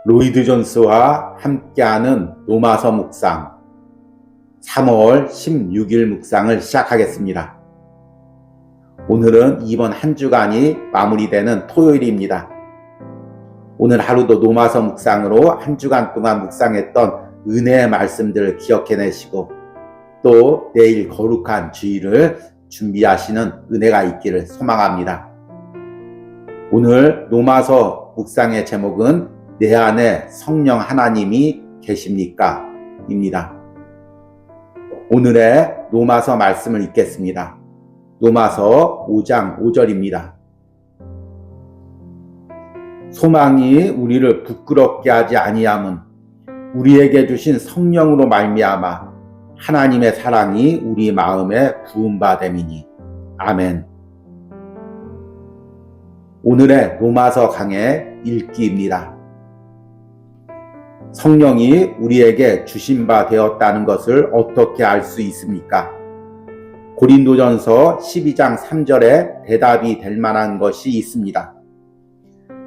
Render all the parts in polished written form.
로이드 존스와 함께하는 로마서 묵상 3월 16일 묵상을 시작하겠습니다. 오늘은 이번 한 주간이 마무리되는 토요일입니다. 오늘 하루도 로마서 묵상으로 한 주간 동안 묵상했던 은혜의 말씀들을 기억해내시고 또 내일 거룩한 주일을 준비하시는 은혜가 있기를 소망합니다. 오늘 로마서 묵상의 제목은 내 안에 성령 하나님이 계십니까? 입니다. 오늘의 로마서 말씀을 읽겠습니다. 로마서 5장 5절입니다. 소망이 우리를 부끄럽게 하지 아니함은 우리에게 주신 성령으로 말미암아 하나님의 사랑이 우리 마음에 부은 바 됨이니. 아멘. 오늘의 로마서 강의 읽기입니다. 성령이 우리에게 주신 바 되었다는 것을 어떻게 알 수 있습니까? 고린도전서 12장 3절에 대답이 될 만한 것이 있습니다.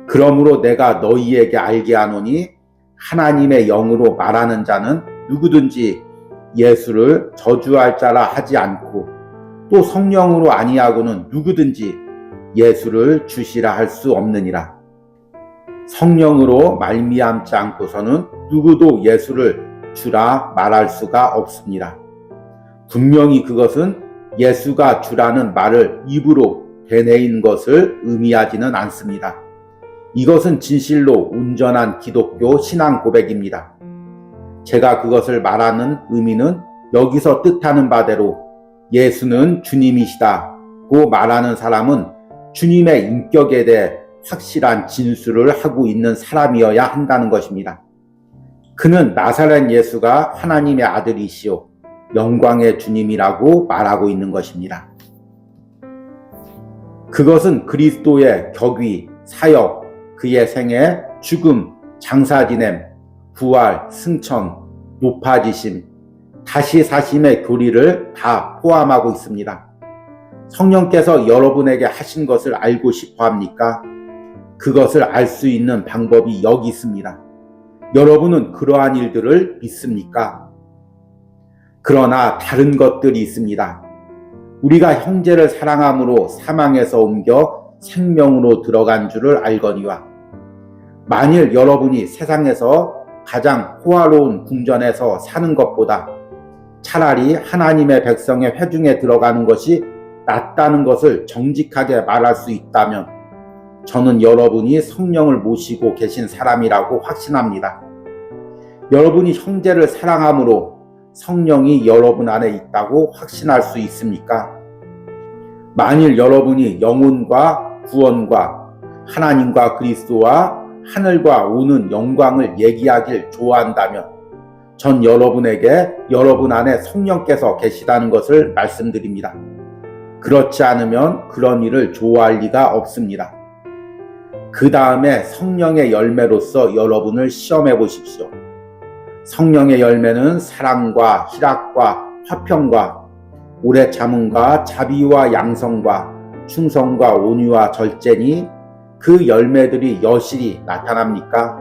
그러므로 내가 너희에게 알게 하노니 하나님의 영으로 말하는 자는 누구든지 예수를 저주할 자라 하지 않고 또 성령으로 아니하고는 누구든지 예수를 주시라 할 수 없느니라. 성령으로 말미암지 않고서는 누구도 예수를 주라 말할 수가 없습니다. 분명히 그것은 예수가 주라는 말을 입으로 되뇌인 것을 의미하지는 않습니다. 이것은 진실로 온전한 기독교 신앙 고백입니다. 제가 그것을 말하는 의미는 여기서 뜻하는 바대로 예수는 주님이시다고 말하는 사람은 주님의 인격에 대해 확실한 진술을 하고 있는 사람이어야 한다는 것입니다. 그는 나사렛 예수가 하나님의 아들이시오 영광의 주님이라고 말하고 있는 것입니다. 그것은 그리스도의 격위, 사역, 그의 생애, 죽음, 장사 지냄, 부활, 승천, 높아지심, 다시 사심의 교리를 다 포함하고 있습니다. 성령께서 여러분에게 하신 것을 알고 싶어 합니까? 그것을 알 수 있는 방법이 여기 있습니다. 여러분은 그러한 일들을 믿습니까? 그러나 다른 것들이 있습니다. 우리가 형제를 사랑함으로 사망에서 옮겨 생명으로 들어간 줄을 알거니와 만일 여러분이 세상에서 가장 호화로운 궁전에서 사는 것보다 차라리 하나님의 백성의 회중에 들어가는 것이 낫다는 것을 정직하게 말할 수 있다면 저는 여러분이 성령을 모시고 계신 사람이라고 확신합니다. 여러분이 형제를 사랑함으로 성령이 여러분 안에 있다고 확신할 수 있습니까? 만일 여러분이 영혼과 구원과 하나님과 그리스도와 하늘과 오는 영광을 얘기하길 좋아한다면 전 여러분에게 여러분 안에 성령께서 계시다는 것을 말씀드립니다. 그렇지 않으면 그런 일을 좋아할 리가 없습니다. 그 다음에 성령의 열매로서 여러분을 시험해 보십시오. 성령의 열매는 사랑과 희락과 화평과 오래 참음과 자비와 양성과 충성과 온유와 절제니 그 열매들이 여실히 나타납니까?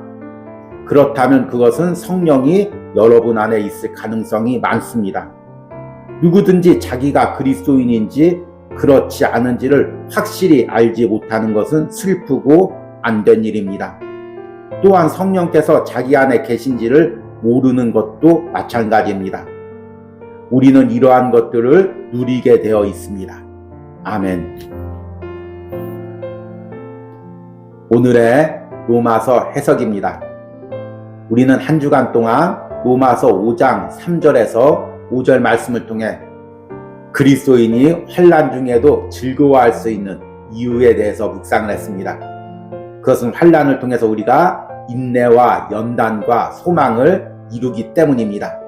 그렇다면 그것은 성령이 여러분 안에 있을 가능성이 많습니다. 누구든지 자기가 그리스도인인지 그렇지 않은지를 확실히 알지 못하는 것은 슬프고 안 된 일입니다. 또한 성령께서 자기 안에 계신지를 모르는 것도 마찬가지입니다. 우리는 이러한 것들을 누리게 되어 있습니다. 아멘. 오늘의 로마서 해석입니다. 우리는 한 주간 동안 로마서 5장 3절에서 5절 말씀을 통해 그리스도인이 환난 중에도 즐거워할 수 있는 이유에 대해서 묵상을 했습니다. 그것은 환난을 통해서 우리가 인내와 연단과 소망을 이루기 때문입니다.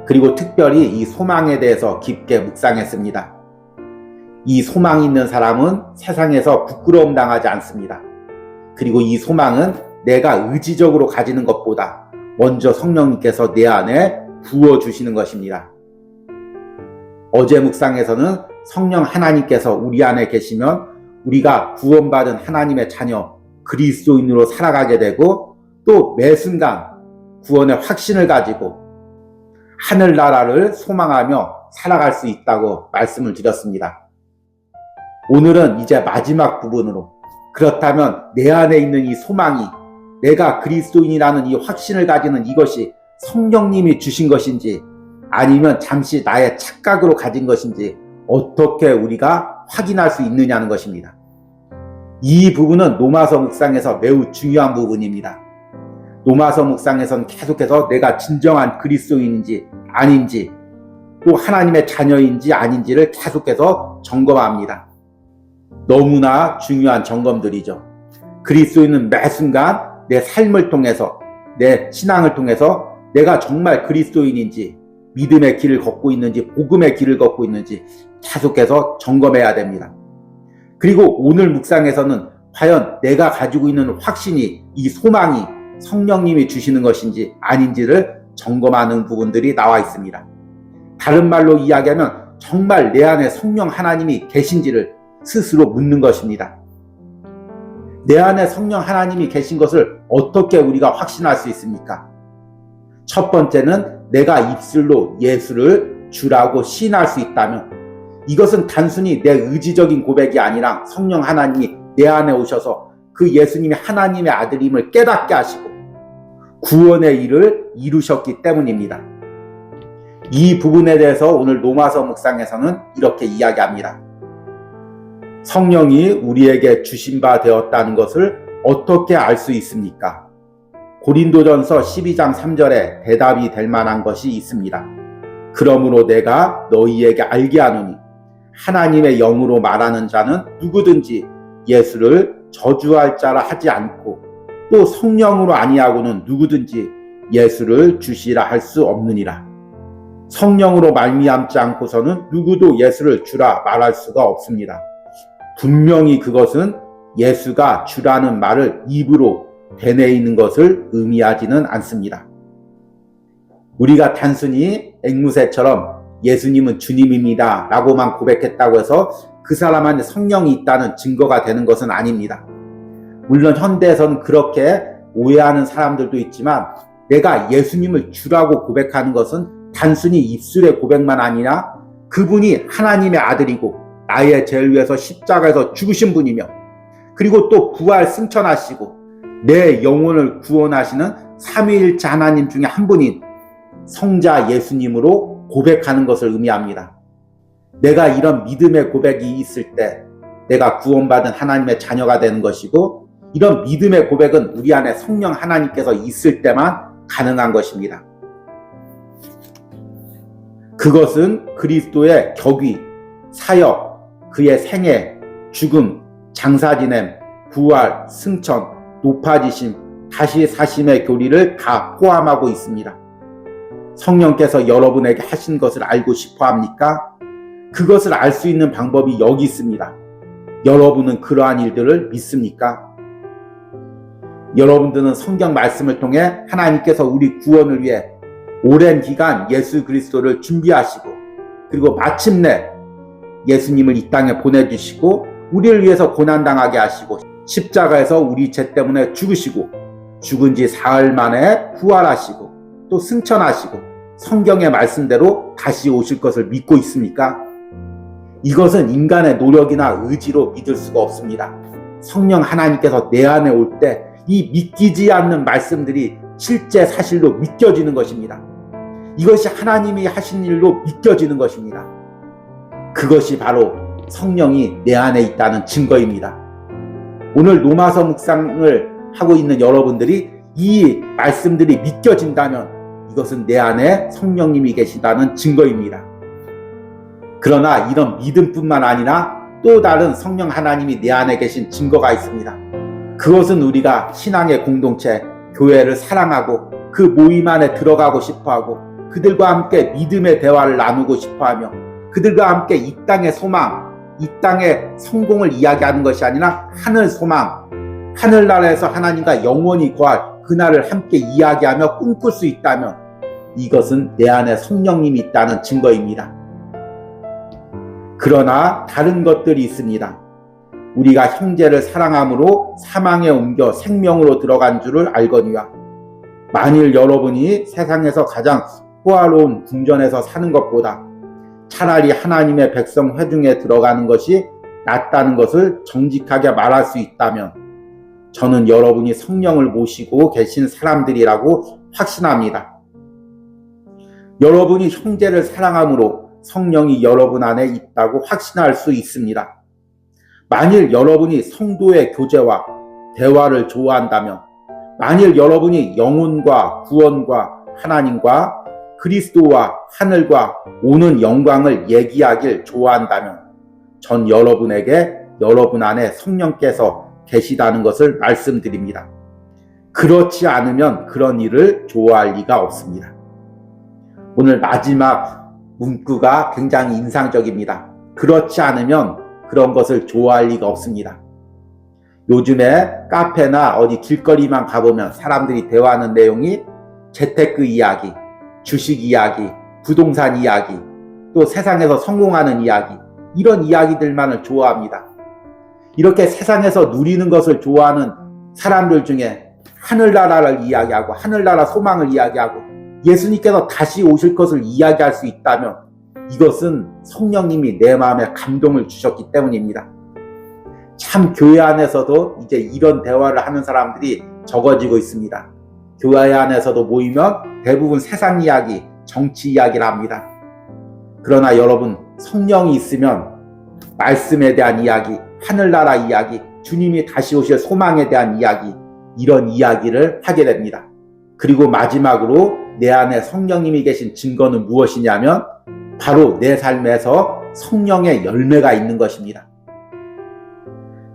그리고 특별히 이 소망에 대해서 깊게 묵상했습니다. 이 소망이 있는 사람은 세상에서 부끄러움 당하지 않습니다. 그리고 이 소망은 내가 의지적으로 가지는 것보다 먼저 성령님께서 내 안에 부어주시는 것입니다. 어제 묵상에서는 성령 하나님께서 우리 안에 계시면 우리가 구원받은 하나님의 자녀 그리스도인으로 살아가게 되고 또 매 순간 구원의 확신을 가지고 하늘나라를 소망하며 살아갈 수 있다고 말씀을 드렸습니다. 오늘은 이제 마지막 부분으로, 그렇다면 내 안에 있는 이 소망이, 내가 그리스도인이라는 이 확신을 가지는 이것이 성령님이 주신 것인지 아니면 잠시 나의 착각으로 가진 것인지 어떻게 우리가 확인할 수 있느냐는 것입니다. 이 부분은 로마서 묵상에서 매우 중요한 부분입니다. 로마서 묵상에서는 계속해서 내가 진정한 그리스도인인지 아닌지, 또 하나님의 자녀인지 아닌지를 계속해서 점검합니다. 너무나 중요한 점검들이죠. 그리스도인은 매 순간 내 삶을 통해서, 내 신앙을 통해서 내가 정말 그리스도인인지, 믿음의 길을 걷고 있는지, 복음의 길을 걷고 있는지 계속해서 점검해야 됩니다. 그리고 오늘 묵상에서는 과연 내가 가지고 있는 확신이, 이 소망이 성령님이 주시는 것인지 아닌지를 점검하는 부분들이 나와 있습니다. 다른 말로 이야기하면 정말 내 안에 성령 하나님이 계신지를 스스로 묻는 것입니다. 내 안에 성령 하나님이 계신 것을 어떻게 우리가 확신할 수 있습니까? 첫 번째는 내가 입술로 예수를 주라고 시인할 수 있다면, 이것은 단순히 내 의지적인 고백이 아니라 성령 하나님이 내 안에 오셔서 그 예수님이 하나님의 아들임을 깨닫게 하시고 구원의 일을 이루셨기 때문입니다. 이 부분에 대해서 오늘 로마서 묵상에서는 이렇게 이야기합니다. 성령이 우리에게 주신 바 되었다는 것을 어떻게 알 수 있습니까? 고린도전서 12장 3절에 대답이 될 만한 것이 있습니다. 그러므로 내가 너희에게 알게 하노니 하나님의 영으로 말하는 자는 누구든지 예수를 저주할 자라 하지 않고 또 성령으로 아니하고는 누구든지 예수를 주시라 할 수 없느니라. 성령으로 말미암지 않고서는 누구도 예수를 주라 말할 수가 없습니다. 분명히 그것은 예수가 주라는 말을 입으로 되뇌이는 것을 의미하지는 않습니다. 우리가 단순히 앵무새처럼 예수님은 주님입니다 라고만 고백했다고 해서 그 사람 안에 성령이 있다는 증거가 되는 것은 아닙니다. 물론 현대에서는 그렇게 오해하는 사람들도 있지만, 내가 예수님을 주라고 고백하는 것은 단순히 입술의 고백만 아니라 그분이 하나님의 아들이고 나의 죄를 위해서 십자가에서 죽으신 분이며, 그리고 또 부활 승천하시고 내 영혼을 구원하시는 삼위일체 하나님 중에 한 분인 성자 예수님으로 고백하는 것을 의미합니다. 내가 이런 믿음의 고백이 있을 때 내가 구원받은 하나님의 자녀가 되는 것이고, 이런 믿음의 고백은 우리 안에 성령 하나님께서 있을 때만 가능한 것입니다. 그것은 그리스도의 격위, 사역, 그의 생애, 죽음, 장사지냄, 부활, 승천, 높아지심, 다시 사심의 교리를 다 포함하고 있습니다. 성령께서 여러분에게 하신 것을 알고 싶어 합니까? 그것을 알 수 있는 방법이 여기 있습니다. 여러분은 그러한 일들을 믿습니까? 여러분들은 성경 말씀을 통해 하나님께서 우리 구원을 위해 오랜 기간 예수 그리스도를 준비하시고, 그리고 마침내 예수님을 이 땅에 보내주시고 우리를 위해서 고난당하게 하시고 십자가에서 우리 죄 때문에 죽으시고 죽은 지 사흘 만에 부활하시고 또 승천하시고 성경의 말씀대로 다시 오실 것을 믿고 있습니까? 이것은 인간의 노력이나 의지로 믿을 수가 없습니다. 성령 하나님께서 내 안에 올 때 이 믿기지 않는 말씀들이 실제 사실로 믿겨지는 것입니다. 이것이 하나님이 하신 일로 믿겨지는 것입니다. 그것이 바로 성령이 내 안에 있다는 증거입니다. 오늘 로마서 묵상을 하고 있는 여러분들이 이 말씀들이 믿겨진다면 이것은 내 안에 성령님이 계시다는 증거입니다. 그러나 이런 믿음뿐만 아니라 또 다른 성령 하나님이 내 안에 계신 증거가 있습니다. 그것은 우리가 신앙의 공동체, 교회를 사랑하고 그 모임 안에 들어가고 싶어하고 그들과 함께 믿음의 대화를 나누고 싶어하며 그들과 함께 이 땅의 소망, 이 땅의 성공을 이야기하는 것이 아니라 하늘 소망, 하늘나라에서 하나님과 영원히 거할 그날을 함께 이야기하며 꿈꿀 수 있다면 이것은 내 안에 성령님이 있다는 증거입니다. 그러나 다른 것들이 있습니다. 우리가 형제를 사랑함으로 사망에 옮겨 생명으로 들어간 줄을 알거니와 만일 여러분이 세상에서 가장 호화로운 궁전에서 사는 것보다 차라리 하나님의 백성 회중에 들어가는 것이 낫다는 것을 정직하게 말할 수 있다면 저는 여러분이 성령을 모시고 계신 사람들이라고 확신합니다. 여러분이 형제를 사랑함으로 성령이 여러분 안에 있다고 확신할 수 있습니다. 만일 여러분이 성도의 교제와 대화를 좋아한다면, 만일 여러분이 영혼과 구원과 하나님과 그리스도와 하늘과 오는 영광을 얘기하길 좋아한다면 전 여러분에게 여러분 안에 성령께서 계시다는 것을 말씀드립니다. 그렇지 않으면 그런 일을 좋아할 리가 없습니다. 오늘 마지막 문구가 굉장히 인상적입니다. 그렇지 않으면 그런 것을 좋아할 리가 없습니다. 요즘에 카페나 어디 길거리만 가보면 사람들이 대화하는 내용이 재테크 이야기, 주식 이야기, 부동산 이야기, 또 세상에서 성공하는 이야기, 이런 이야기들만을 좋아합니다. 이렇게 세상에서 누리는 것을 좋아하는 사람들 중에 하늘나라를 이야기하고 하늘나라 소망을 이야기하고 예수님께서 다시 오실 것을 이야기할 수 있다면 이것은 성령님이 내 마음에 감동을 주셨기 때문입니다. 참 교회 안에서도 이제 이런 대화를 하는 사람들이 적어지고 있습니다. 교회 안에서도 모이면 대부분 세상 이야기, 정치 이야기를 합니다. 그러나 여러분, 성령이 있으면 말씀에 대한 이야기, 하늘나라 이야기, 주님이 다시 오실 소망에 대한 이야기, 이런 이야기를 하게 됩니다. 그리고 마지막으로 내 안에 성령님이 계신 증거는 무엇이냐면 바로 내 삶에서 성령의 열매가 있는 것입니다.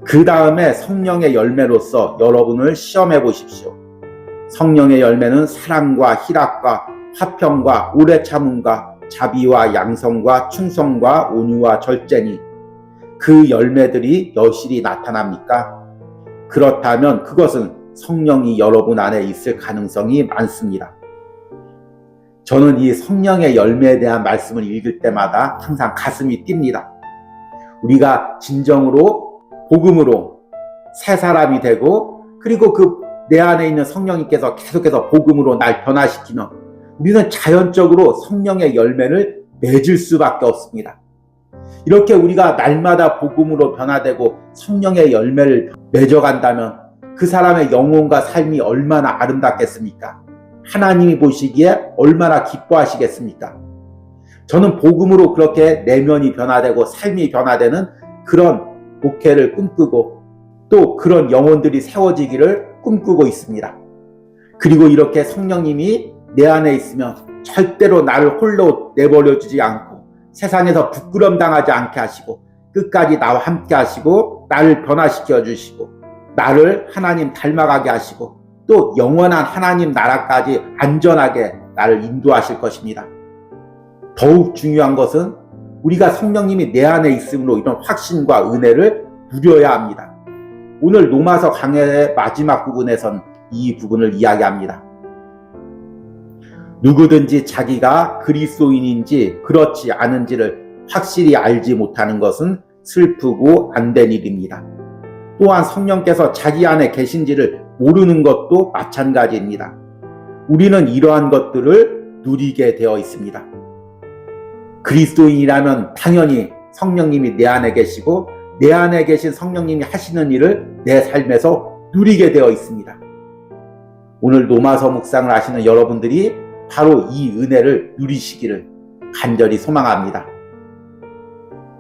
그 다음에 성령의 열매로서 여러분을 시험해 보십시오. 성령의 열매는 사랑과 희락과 화평과 오래 참음과 자비와 양성과 충성과 온유와 절제니 그 열매들이 여실히 나타납니까? 그렇다면 그것은 성령이 여러분 안에 있을 가능성이 많습니다. 저는 이 성령의 열매에 대한 말씀을 읽을 때마다 항상 가슴이 뜁니다. 우리가 진정으로 복음으로 새 사람이 되고 그리고 그 내 안에 있는 성령님께서 계속해서 복음으로 날 변화시키면 우리는 자연적으로 성령의 열매를 맺을 수밖에 없습니다. 이렇게 우리가 날마다 복음으로 변화되고 성령의 열매를 맺어간다면 그 사람의 영혼과 삶이 얼마나 아름답겠습니까? 하나님이 보시기에 얼마나 기뻐하시겠습니까? 저는 복음으로 그렇게 내면이 변화되고 삶이 변화되는 그런 목회를 꿈꾸고 또 그런 영혼들이 세워지기를 꿈꾸고 있습니다. 그리고 이렇게 성령님이 내 안에 있으면 절대로 나를 홀로 내버려 두지 않고 세상에서 부끄럼 당하지 않게 하시고 끝까지 나와 함께 하시고 나를 변화시켜 주시고 나를 하나님 닮아가게 하시고 또 영원한 하나님 나라까지 안전하게 나를 인도하실 것입니다. 더욱 중요한 것은 우리가 성령님이 내 안에 있음으로 이런 확신과 은혜를 누려야 합니다. 오늘 로마서 강해의 마지막 부분에선 이 부분을 이야기합니다. 누구든지 자기가 그리스도인인지 그렇지 않은지를 확실히 알지 못하는 것은 슬프고 안된 일입니다. 또한 성령께서 자기 안에 계신지를 모르는 것도 마찬가지입니다. 우리는 이러한 것들을 누리게 되어 있습니다. 그리스도인이라면 당연히 성령님이 내 안에 계시고 내 안에 계신 성령님이 하시는 일을 내 삶에서 누리게 되어 있습니다. 오늘 로마서 묵상을 하시는 여러분들이 바로 이 은혜를 누리시기를 간절히 소망합니다.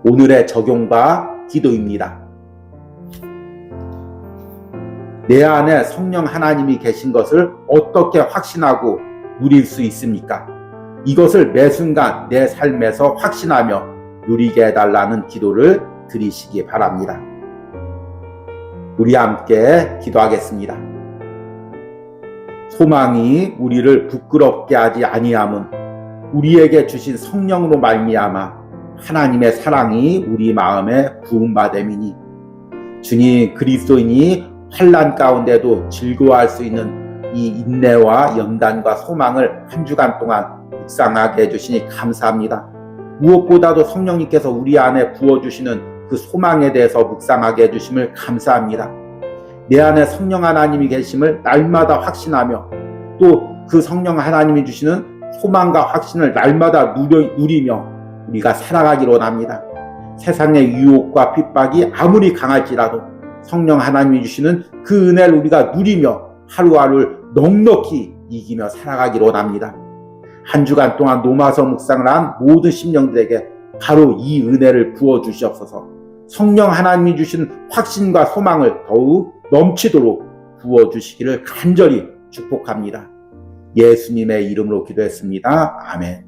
오늘의 적용과 기도입니다. 내 안에 성령 하나님이 계신 것을 어떻게 확신하고 누릴 수 있습니까? 이것을 매 순간 내 삶에서 확신하며 누리게 해달라는 기도를 드리시기 바랍니다. 우리 함께 기도하겠습니다. 소망이 우리를 부끄럽게 하지 아니함은 우리에게 주신 성령으로 말미암아 하나님의 사랑이 우리 마음에 부음받음이니 주님 그리스도인이 환난 가운데도 즐거워할 수 있는 이 인내와 연단과 소망을 한 주간 동안 묵상하게 해주시니 감사합니다. 무엇보다도 성령님께서 우리 안에 부어주시는 그 소망에 대해서 묵상하게 해주심을 감사합니다. 내 안에 성령 하나님이 계심을 날마다 확신하며 또 그 성령 하나님이 주시는 소망과 확신을 날마다 누리며 우리가 살아가기를 원합니다. 세상의 유혹과 핍박이 아무리 강할지라도 성령 하나님이 주시는 그 은혜를 우리가 누리며 하루하루를 넉넉히 이기며 살아가기를 원합니다. 한 주간 동안 로마서 묵상을 한 모든 심령들에게 바로 이 은혜를 부어주시옵소서. 성령 하나님이 주신 확신과 소망을 더욱 넘치도록 부어주시기를 간절히 축복합니다. 예수님의 이름으로 기도했습니다. 아멘.